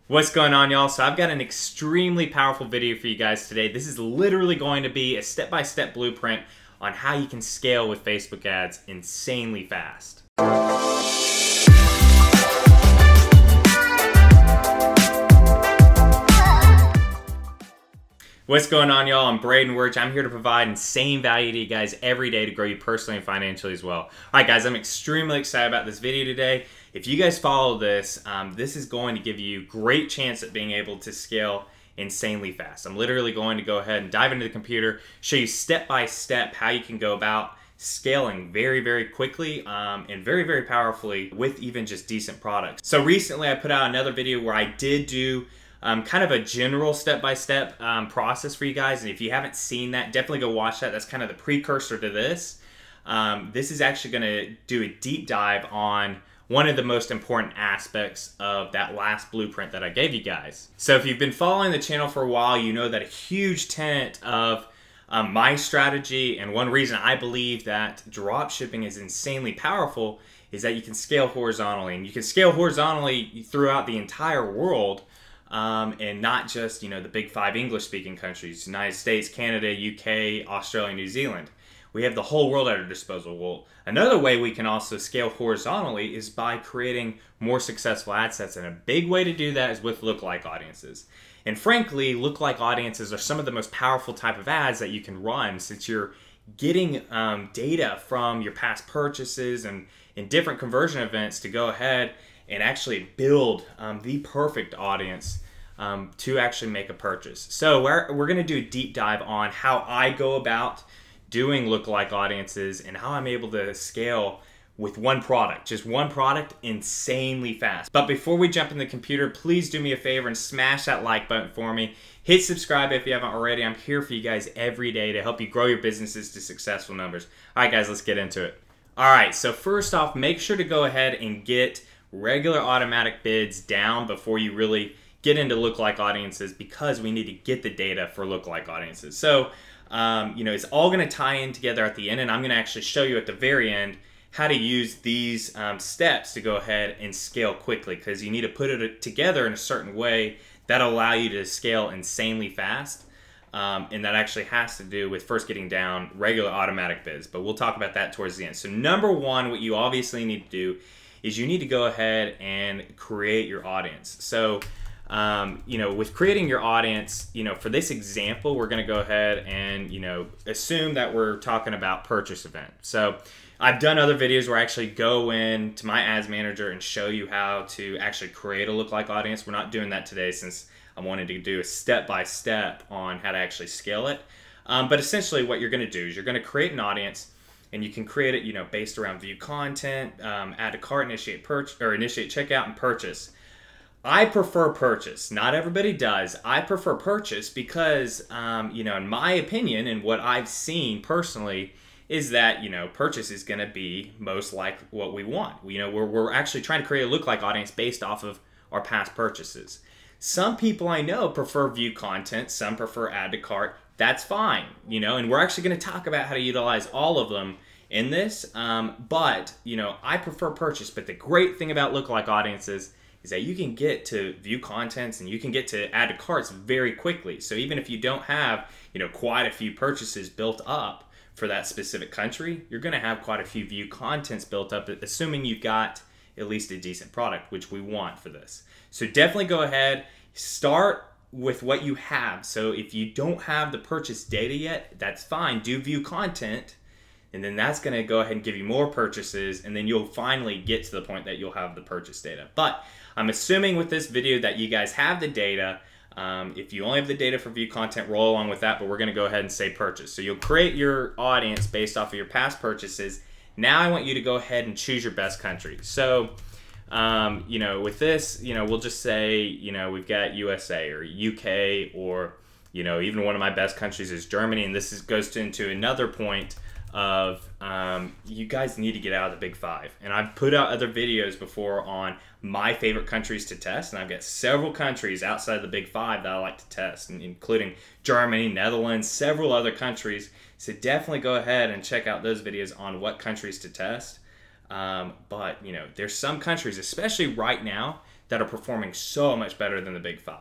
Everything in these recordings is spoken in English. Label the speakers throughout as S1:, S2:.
S1: What's going on, y'all? So I've got an extremely powerful video for you guys today. This is literally going to be a step-by-step blueprint on how you can scale with Facebook ads insanely fast. What's going on, y'all? I'm Braden, Wuerch. I'm here to provide insane value to you guys every day to grow you personally and financially as well. All right, guys, I'm extremely excited about this video today. If you guys follow this, this is going to give you a great chance at being able to scale insanely fast. I'm literally going to go ahead and dive into the computer, show you step by step how you can go about scaling very, very quickly and very, very powerfully with even just decent products. So recently I put out another video where I did do kind of a general step-by-step process for you guys, and if you haven't seen that, definitely go watch that. That's kind of the precursor to this. This is actually going to do a deep dive on one of the most important aspects of that last blueprint that I gave you guys. So if you've been following the channel for a while, you know that a huge tenet of my strategy, and one reason I believe that dropshipping is insanely powerful, is that you can scale horizontally, and you can scale horizontally throughout the entire world. And not just, you know, the big 5 English-speaking countries, United States, Canada, UK, Australia, New Zealand. We have the whole world at our disposal. Well, another way we can also scale horizontally is by creating more successful ad sets, and a big way to do that is with lookalike audiences. And frankly, lookalike audiences are some of the most powerful type of ads that you can run, since you're getting data from your past purchases and different conversion events to go ahead and actually build the perfect audience to actually make a purchase. So we're going to do a deep dive on how I go about doing lookalike audiences and how I'm able to scale with one product, just one product, insanely fast. But before we jump in the computer, please do me a favor and smash that like button for me. Hit subscribe if you haven't already. I'm here for you guys every day to help you grow your businesses to successful numbers. All right, guys, let's get into it. All right, so first off, make sure to go ahead and get regular automatic bids down before you really get into lookalike audiences, because we need to get the data for lookalike audiences. So, you know, it's all going to tie in together at the end, and I'm going to actually show you at the very end how to use these steps to go ahead and scale quickly, because you need to put it together in a certain way that'll allow you to scale insanely fast. And that actually has to do with first getting down regular automatic bids, but we'll talk about that towards the end. So number one, what you obviously need to do is you need to go ahead and create your audience. So, you know, with creating your audience, you know, for this example, we're going to go ahead and, you know, assume that we're talking about purchase event. So I've done other videos where I actually go in to my ads manager and show you how to actually create a lookalike audience. We're not doing that today, since I wanted to do a step-by-step on how to actually scale it. But essentially what you're going to do is you're going to create an audience, and you can create it, you know, based around view content, add to cart, initiate purchase, or initiate checkout and purchase. I prefer purchase. Not everybody does. I prefer purchase because, you know, in my opinion and what I've seen personally is that, you know, purchase is going to be most like what we want. You know, we're actually trying to create a lookalike audience based off of our past purchases. Some people I know prefer view content. Some prefer add to cart. That's fine, you know, and we're actually going to talk about how to utilize all of them in this. But, you know, I prefer purchase. But the great thing about lookalike audiences is that you can get to view contents and you can get to add to carts very quickly. So even if you don't have, you know, quite a few purchases built up for that specific country, you're going to have quite a few view contents built up, assuming you've got at least a decent product, which we want for this. So definitely go ahead, start with what you have. So if you don't have the purchase data yet, that's fine. Do view content, and then that's going to go ahead and give you more purchases, and then you'll finally get to the point that you'll have the purchase data. But I'm assuming with this video that you guys have the data. If you only have the data for view content, roll along with that, but we're going to go ahead and say purchase. So you'll create your audience based off of your past purchases. Now I want you to go ahead and choose your best country. So you know, with this, you know, we'll just say, you know, we've got USA or UK, or, you know, even one of my best countries is Germany. And this goes into another point of you guys need to get out of the big 5. And I've put out other videos before on my favorite countries to test, and I've got several countries outside the big 5 that I like to test, including Germany, Netherlands, several other countries. So definitely go ahead and check out those videos on what countries to test. But, you know, there's some countries, especially right now, that are performing so much better than the big 5.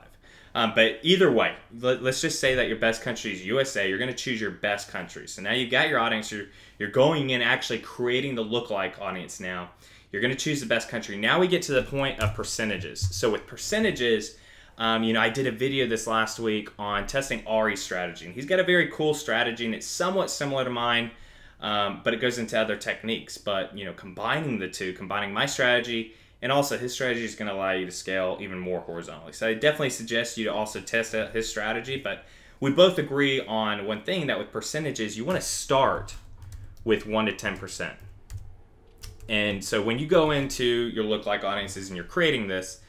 S1: But either way, let's just say that your best country is USA. You're going to choose your best country. So now you've got your audience. You're going in actually creating the lookalike audience now. You're going to choose the best country. Now we get to the point of percentages. So with percentages, I did a video this last week on testing Ari's strategy. And he's got a very cool strategy, and it's somewhat similar to mine, but it goes into other techniques. But, combining the two, combining my strategy and also his strategy is going to allow you to scale even more horizontally. So I definitely suggest you to also test out his strategy. But we both agree on one thing, that with percentages, you want to start with 1 to 10%. And so when you go into your lookalike audiences and you're creating this,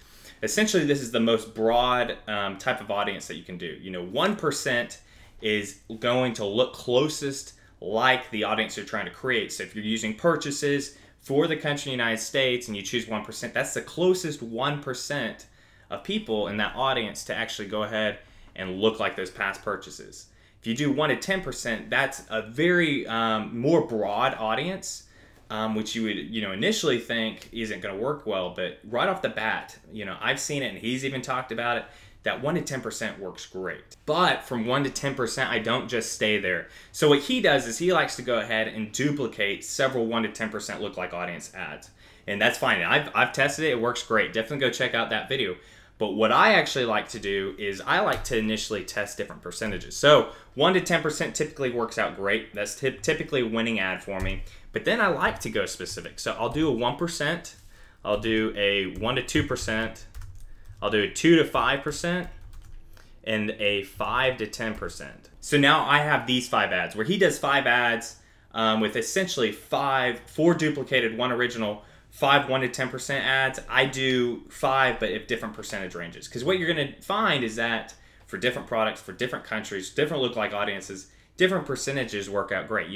S1: essentially this is the most broad type of audience that you can do. 1% is going to look closest like the audience you're trying to create. So if you're using purchases for the country United States and you choose 1%, that's the closest 1% of people in that audience to actually go ahead and look like those past purchases. If you do 1 to 10%, that's a very more broad audience, which you would initially think isn't going to work well, but right off the bat, I've seen it and he's even talked about it, that 1 to 10% works great. But from 1 to 10%, I don't just stay there. So what he does is he likes to go ahead and duplicate several 1 to 10% lookalike audience ads. And that's fine. I've tested it. It works great. Definitely go check out that video. But what I actually like to do is I like to initially test different percentages. So 1 to 10% typically works out great. That's typically a winning ad for me. But then I like to go specific. So I'll do a 1%. I'll do a 1 to 2%. I'll do a 2 to 5%. And a 5 to 10%. So now I have these 5 ads where he does 5 ads with essentially 4 duplicated, 1 original, 5 1 to 10% ads. I do 5, but at different percentage ranges. Because what you're going to find is that for different products, for different countries, different lookalike audiences, different percentages work out great.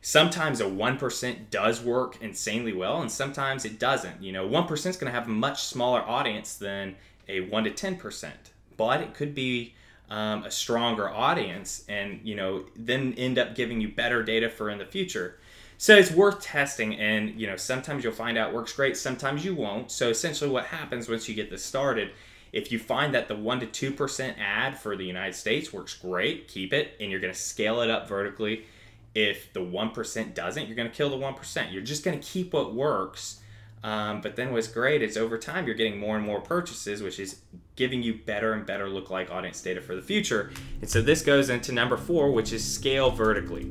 S1: Sometimes a 1% does work insanely well, and sometimes it doesn't. 1% is going to have a much smaller audience than a 1 to 10%, but it could be a stronger audience, and then end up giving you better data for in the future. So it's worth testing, and sometimes you'll find out it works great, sometimes you won't. So essentially what happens once you get this started, if you find that the 1 to 2% ad for the United States works great, keep it, and you're going to scale it up vertically. If the 1% doesn't, you're going to kill the 1%. You're just going to keep what works. But then what's great is over time you're getting more and more purchases, which is giving you better and better lookalike audience data for the future. And so this goes into number 4, which is scale vertically.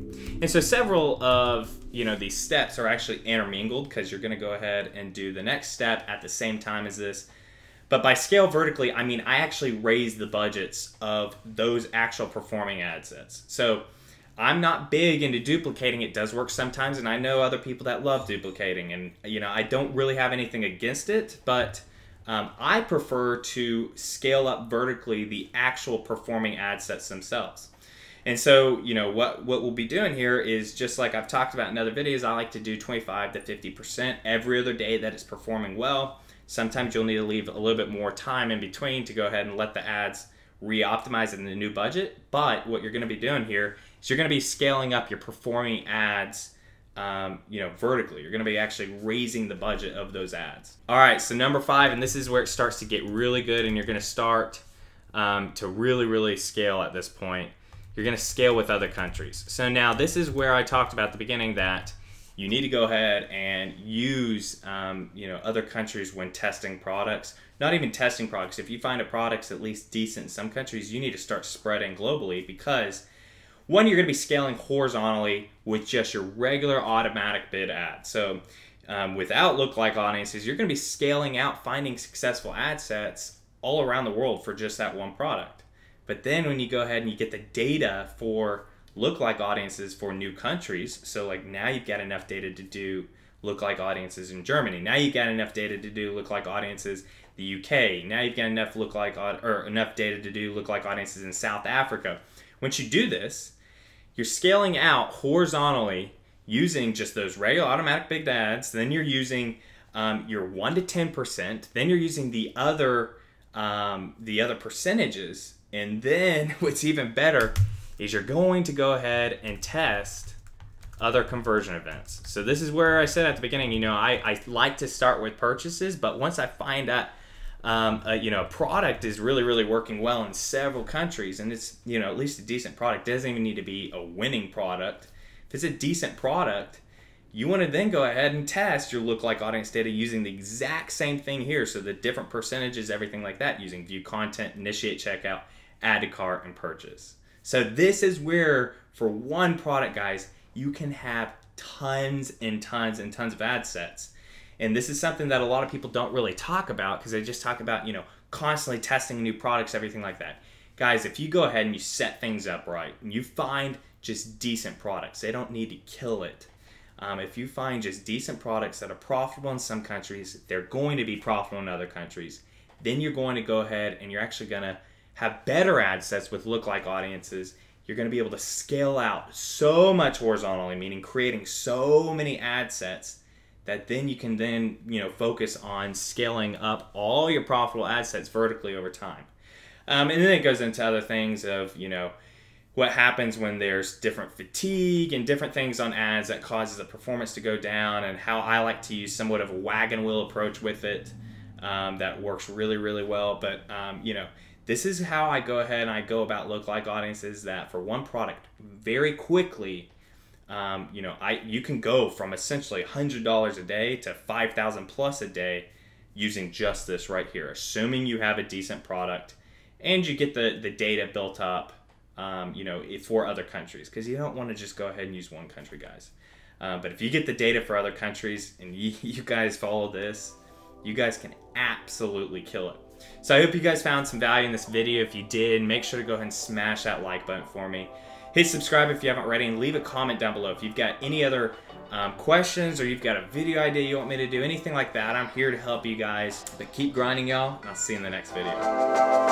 S1: And so several of these steps are actually intermingled, because you're going to go ahead and do the next step at the same time as this. But by scale vertically, I mean I actually raise the budgets of those actual performing ad sets. So I'm not big into duplicating. It does work sometimes, and I know other people that love duplicating, and I don't really have anything against it, but I prefer to scale up vertically the actual performing ad sets themselves. And so, what we'll be doing here is, just like I've talked about in other videos, I like to do 25 to 50% every other day that it's performing well. Sometimes you'll need to leave a little bit more time in between to go ahead and let the ads re-optimize in the new budget. But what you're going to be doing here is you're going to be scaling up your performing ads vertically. You're going to be actually raising the budget of those ads. All right, so number 5, and this is where it starts to get really good, and you're going to start to really scale at this point. You're going to scale with other countries. So now this is where I talked about at the beginning that you need to go ahead and use other countries when testing products. Not even testing products. If you find a product's at least decent in some countries, you need to start spreading globally, because one, you're going to be scaling horizontally with just your regular automatic bid ad. So without lookalike audiences, you're going to be scaling out, finding successful ad sets all around the world for just that one product. But then when you go ahead and you get the data for lookalike audiences for new countries, so like now you've got enough data to do lookalike audiences in Germany. Now you've got enough data to do lookalike audiences the UK. Now you've got enough enough data to do lookalike audiences in South Africa. Once you do this, you're scaling out horizontally using just those regular automatic bid ads. Then you're using your 1 to 10%. Then you're using the other percentages. And then what's even better is you're going to go ahead and test other conversion events. So this is where I said at the beginning, I like to start with purchases, but once I find that a product is really working well in several countries, and it's, at least a decent product. It doesn't even need to be a winning product. If it's a decent product, you want to then go ahead and test your lookalike audience data using the exact same thing here. So the different percentages, everything like that, using view content, initiate checkout, add to cart, and purchase. So this is where, for one product, guys, you can have tons and tons and tons of ad sets. And this is something that a lot of people don't really talk about, because they just talk about, constantly testing new products, everything like that. Guys, if you go ahead and you set things up right, and you find just decent products, they don't need to kill it. If you find just decent products that are profitable in some countries, they're going to be profitable in other countries, then you're going to go ahead and you're actually going to have better ad sets with lookalike audiences. You're going to be able to scale out so much horizontally, meaning creating so many ad sets that then you can focus on scaling up all your profitable ad sets vertically over time. And then it goes into other things of, what happens when there's different fatigue and different things on ads that causes the performance to go down, and how I like to use somewhat of a wagon wheel approach with it that works really well. But this is how I go ahead and I go about lookalike audiences, that for one product, very quickly, you can go from essentially $100 a day to $5,000 plus a day using just this right here, assuming you have a decent product and you get the data built up for other countries, because you don't want to just go ahead and use one country, guys. But if you get the data for other countries and you guys follow this, you guys can absolutely kill it. So I hope you guys found some value in this video. If you did, make sure to go ahead and smash that like button for me. Hit subscribe if you haven't already, and leave a comment down below if you've got any other questions, or you've got a video idea you want me to do, anything like that. I'm here to help you guys. But keep grinding, y'all, and I'll see you in the next video.